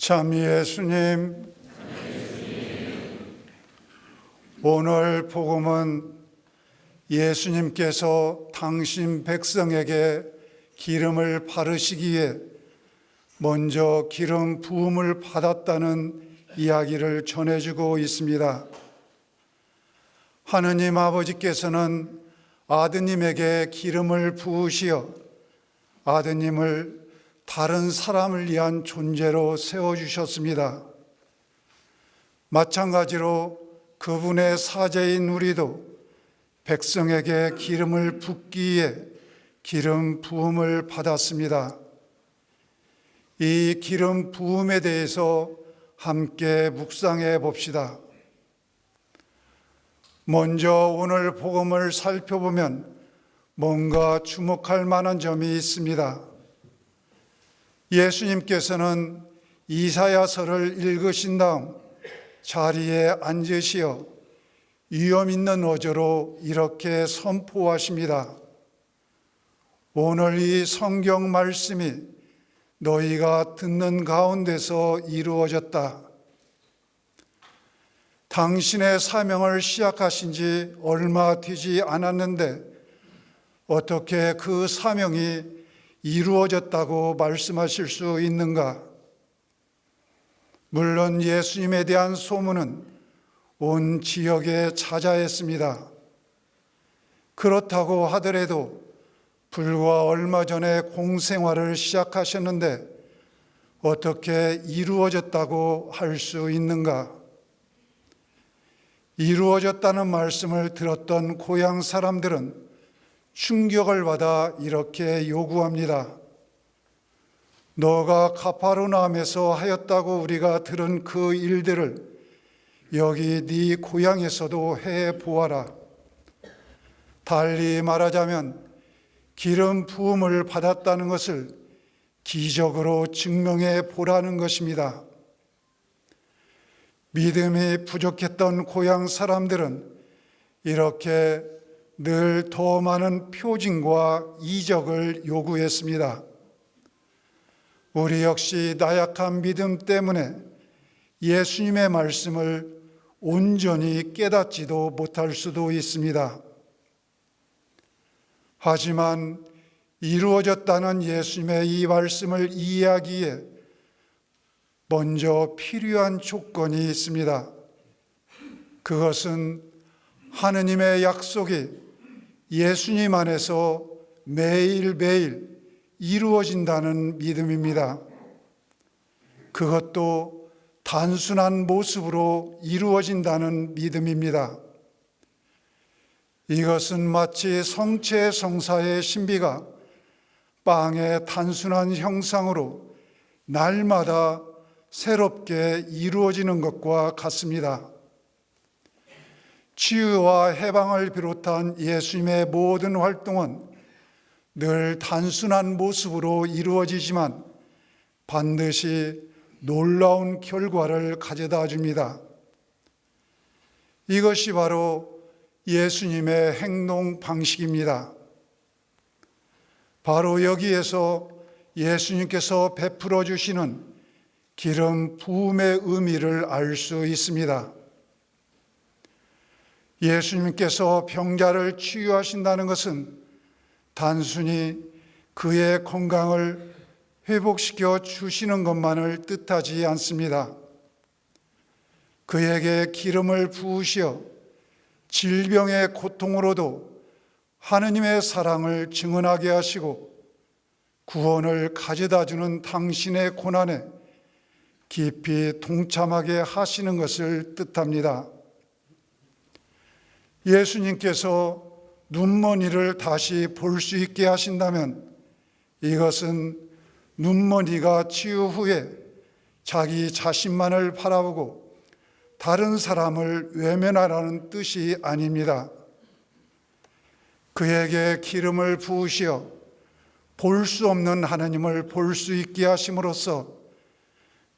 참 예수님, 오늘 복음은 예수님께서 당신 백성에게 기름을 바르시기 위해 먼저 기름 부음을 받았다는 이야기를 전해주고 있습니다. 하느님 아버지께서는 아드님에게 기름을 부으시어 아드님을 다른 사람을 위한 존재로 세워주셨습니다. 마찬가지로 그분의 사제인 우리도 백성에게 기름을 붓기에 기름 부음을 받았습니다. 이 기름 부음에 대해서 함께 묵상해 봅시다. 먼저 오늘 복음을 살펴보면 뭔가 주목할 만한 점이 있습니다. 예수님께서는 이사야서를 읽으신 다음 자리에 앉으시어 위엄 있는 어조로 이렇게 선포하십니다. 오늘 이 성경 말씀이 너희가 듣는 가운데서 이루어졌다. 당신의 사명을 시작하신 지 얼마 되지 않았는데 어떻게 그 사명이 이루어졌다고 말씀하실 수 있는가? 물론 예수님에 대한 소문은 온 지역에 자자했습니다. 그렇다고 하더라도 불과 얼마 전에 공생활을 시작하셨는데 어떻게 이루어졌다고 할 수 있는가? 이루어졌다는 말씀을 들었던 고향 사람들은 충격을 받아 이렇게 요구합니다. 너가 가파르나움에서 하였다고 우리가 들은 그 일들을 여기 네 고향에서도 해 보아라. 달리 말하자면 기름 부음을 받았다는 것을 기적으로 증명해 보라는 것입니다. 믿음이 부족했던 고향 사람들은 이렇게 늘 더 많은 표징과 이적을 요구했습니다. 우리 역시 나약한 믿음 때문에 예수님의 말씀을 온전히 깨닫지도 못할 수도 있습니다. 하지만 이루어졌다는 예수님의 이 말씀을 이해하기에 먼저 필요한 조건이 있습니다. 그것은 하느님의 약속이 예수님 안에서 매일매일 이루어진다는 믿음입니다. 그것도 단순한 모습으로 이루어진다는 믿음입니다. 이것은 마치 성체 성사의 신비가 빵의 단순한 형상으로 날마다 새롭게 이루어지는 것과 같습니다. 치유와 해방을 비롯한 예수님의 모든 활동은 늘 단순한 모습으로 이루어지지만 반드시 놀라운 결과를 가져다 줍니다. 이것이 바로 예수님의 행동 방식입니다. 바로 여기에서 예수님께서 베풀어 주시는 기름 부음의 의미를 알 수 있습니다. 예수님께서 병자를 치유하신다는 것은 단순히 그의 건강을 회복시켜 주시는 것만을 뜻하지 않습니다. 그에게 기름을 부으시어 질병의 고통으로도 하느님의 사랑을 증언하게 하시고 구원을 가져다 주는 당신의 고난에 깊이 동참하게 하시는 것을 뜻합니다. 예수님께서 눈머니를 다시 볼 수 있게 하신다면 이것은 눈머니가 치유 후에 자기 자신만을 바라보고 다른 사람을 외면하라는 뜻이 아닙니다. 그에게 기름을 부으시어 볼 수 없는 하나님을 볼 수 있게 하심으로써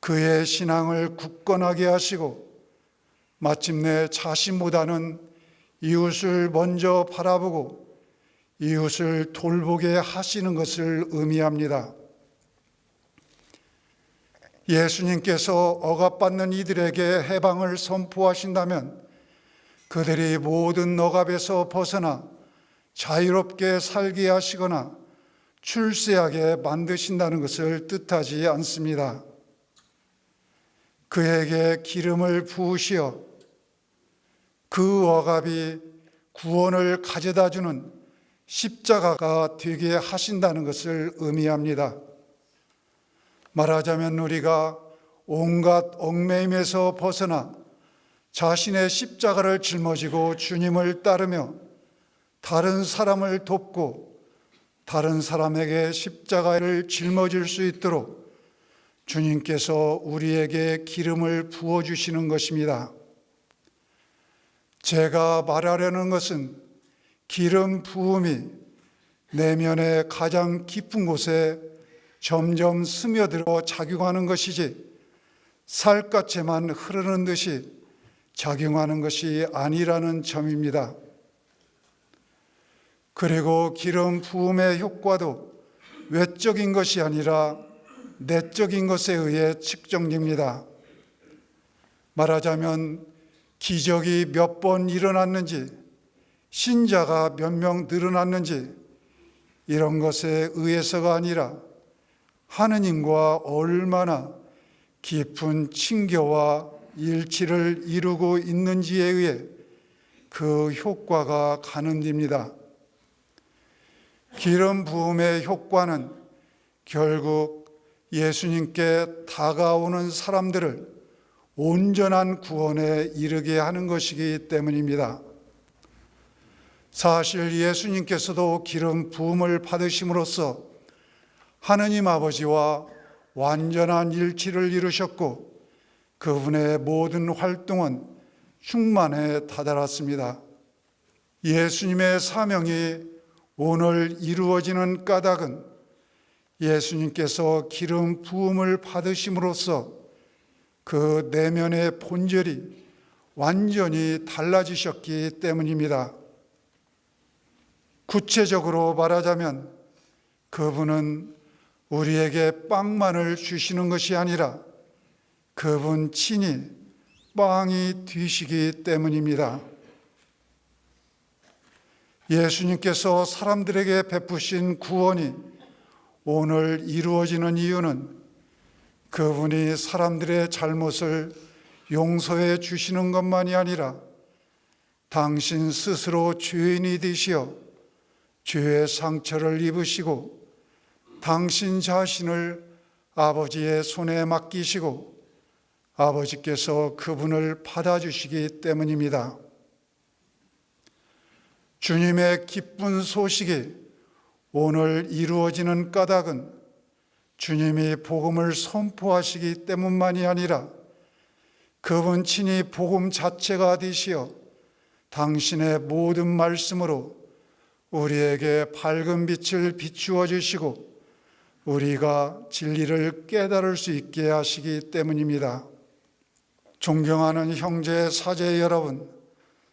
그의 신앙을 굳건하게 하시고 마침내 자신보다는 이웃을 먼저 바라보고 이웃을 돌보게 하시는 것을 의미합니다. 예수님께서 억압받는 이들에게 해방을 선포하신다면 그들이 모든 억압에서 벗어나 자유롭게 살게 하시거나 출세하게 만드신다는 것을 뜻하지 않습니다. 그에게 기름을 부으시어 그 억압이 구원을 가져다 주는 십자가가 되게 하신다는 것을 의미합니다. 말하자면 우리가 온갖 얽매임에서 벗어나 자신의 십자가를 짊어지고 주님을 따르며 다른 사람을 돕고 다른 사람에게 십자가를 짊어질 수 있도록 주님께서 우리에게 기름을 부어주시는 것입니다. 제가 말하려는 것은 기름 부음이 내면의 가장 깊은 곳에 점점 스며들어 작용하는 것이지 살갗에만 흐르는 듯이 작용하는 것이 아니라는 점입니다. 그리고 기름 부음의 효과도 외적인 것이 아니라 내적인 것에 의해 측정됩니다. 말하자면 기적이 몇 번 일어났는지, 신자가 몇 명 늘어났는지 이런 것에 의해서가 아니라 하느님과 얼마나 깊은 친교와 일치를 이루고 있는지에 의해 그 효과가 가늠됩니다. 기름 부음의 효과는 결국 예수님께 다가오는 사람들을 온전한 구원에 이르게 하는 것이기 때문입니다. 사실 예수님께서도 기름 부음을 받으심으로써 하느님 아버지와 완전한 일치를 이루셨고 그분의 모든 활동은 충만에 다다랐습니다. 예수님의 사명이 오늘 이루어지는 까닭은 예수님께서 기름 부음을 받으심으로써 그 내면의 본질이 완전히 달라지셨기 때문입니다. 구체적으로 말하자면 그분은 우리에게 빵만을 주시는 것이 아니라 그분 친히 빵이 되시기 때문입니다. 예수님께서 사람들에게 베푸신 구원이 오늘 이루어지는 이유는 그분이 사람들의 잘못을 용서해 주시는 것만이 아니라 당신 스스로 죄인이 되시어 죄의 상처를 입으시고 당신 자신을 아버지의 손에 맡기시고 아버지께서 그분을 받아주시기 때문입니다. 주님의 기쁜 소식이 오늘 이루어지는 까닭은 주님이 복음을 선포하시기 때문만이 아니라 그분 친히 복음 자체가 되시어 당신의 모든 말씀으로 우리에게 밝은 빛을 비추어 주시고 우리가 진리를 깨달을 수 있게 하시기 때문입니다. 존경하는 형제 사제 여러분,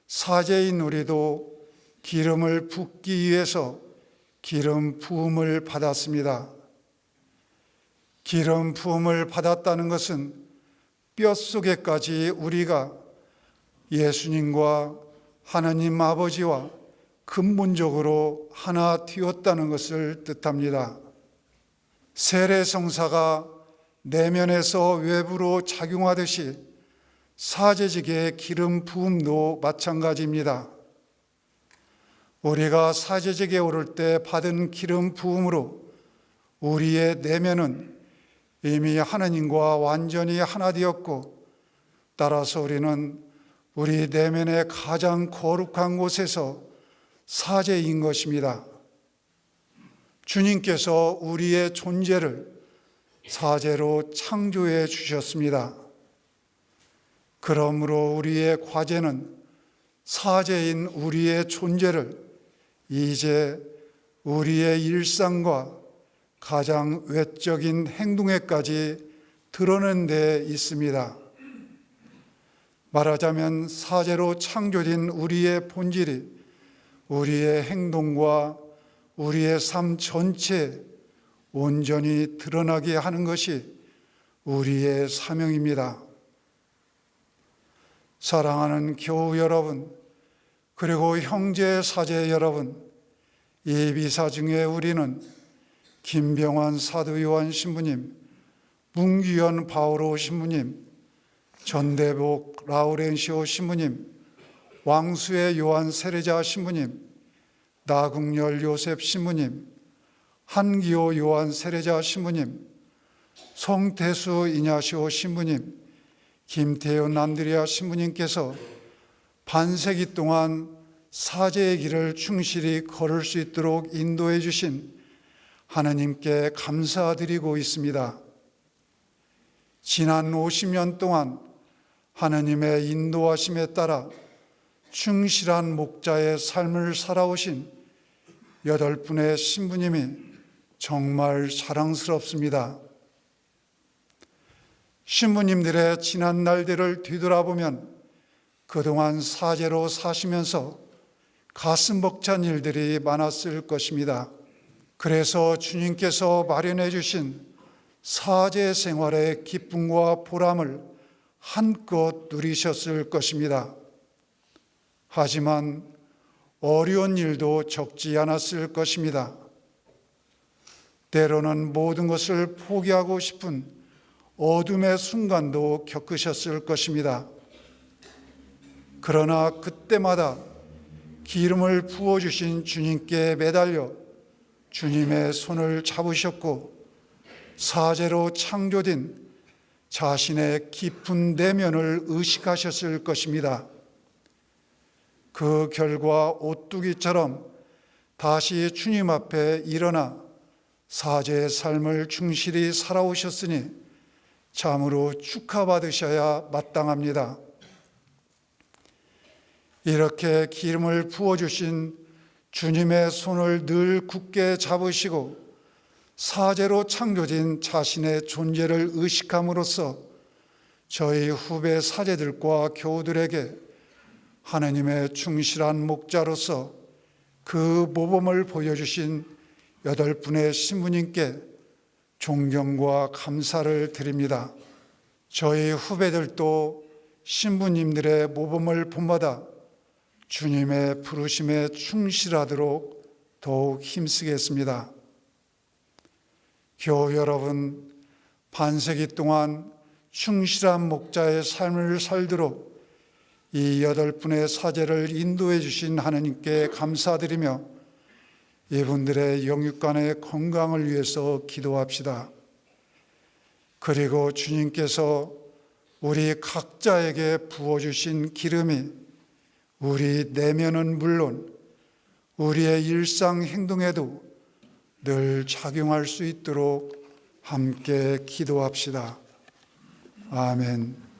사제인 우리도 기름을 붓기 위해서 기름 부음을 받았습니다. 기름 부음을 받았다는 것은 뼛속에까지 우리가 예수님과 하나님 아버지와 근본적으로 하나 되었다는 것을 뜻합니다. 세례성사가 내면에서 외부로 작용하듯이 사제직의 기름 부음도 마찬가지입니다. 우리가 사제직에 오를 때 받은 기름 부음으로 우리의 내면은 이미 하나님과 완전히 하나 되었고 따라서 우리는 우리 내면의 가장 거룩한 곳에서 사제인 것입니다. 주님께서 우리의 존재를 사제로 창조해 주셨습니다. 그러므로 우리의 과제는 사제인 우리의 존재를 이제 우리의 일상과 가장 외적인 행동에까지 드러낸 데 있습니다. 말하자면 사제로 창조된 우리의 본질이 우리의 행동과 우리의 삶 전체에 온전히 드러나게 하는 것이 우리의 사명입니다. 사랑하는 교우 여러분, 그리고 형제 사제 여러분, 이 미사 중에 우리는 김병환 사도 요한 신부님, 문규현 바오로 신부님, 전대복 라우렌시오 신부님, 왕수의 요한 세례자 신부님, 나국열 요셉 신부님, 한기호 요한 세례자 신부님, 송태수 이냐시오 신부님, 김태훈 안드레아 신부님께서 반세기 동안 사제의 길을 충실히 걸을 수 있도록 인도해 주신 하나님께 감사드리고 있습니다. 지난 50년 동안 하나님의 인도하심에 따라 충실한 목자의 삶을 살아오신 8분의 신부님이 정말 자랑스럽습니다. 신부님들의 지난 날들을 뒤돌아보면 그동안 사제로 사시면서 가슴 벅찬 일들이 많았을 것입니다. 그래서 주님께서 마련해 주신 사제 생활의 기쁨과 보람을 한껏 누리셨을 것입니다. 하지만 어려운 일도 적지 않았을 것입니다. 때로는 모든 것을 포기하고 싶은 어둠의 순간도 겪으셨을 것입니다. 그러나 그때마다 기름을 부어주신 주님께 매달려 주님의 손을 잡으셨고 사제로 창조된 자신의 깊은 내면을 의식하셨을 것입니다. 그 결과 오뚜기처럼 다시 주님 앞에 일어나 사제의 삶을 충실히 살아오셨으니 참으로 축하받으셔야 마땅합니다. 이렇게 기름을 부어주신 주님의 손을 늘 굳게 잡으시고 사제로 창조된 자신의 존재를 의식함으로써 저희 후배 사제들과 교우들에게 하나님의 충실한 목자로서 그 모범을 보여주신 8분의 신부님께 존경과 감사를 드립니다. 저희 후배들도 신부님들의 모범을 본받아 주님의 부르심에 충실하도록 더욱 힘쓰겠습니다. 교우 여러분, 반세기 동안 충실한 목자의 삶을 살도록 이 8분의 사제를 인도해 주신 하나님께 감사드리며 이분들의 영육간의 건강을 위해서 기도합시다. 그리고 주님께서 우리 각자에게 부어주신 기름이 우리 내면은 물론 우리의 일상 행동에도 늘 작용할 수 있도록 함께 기도합시다. 아멘.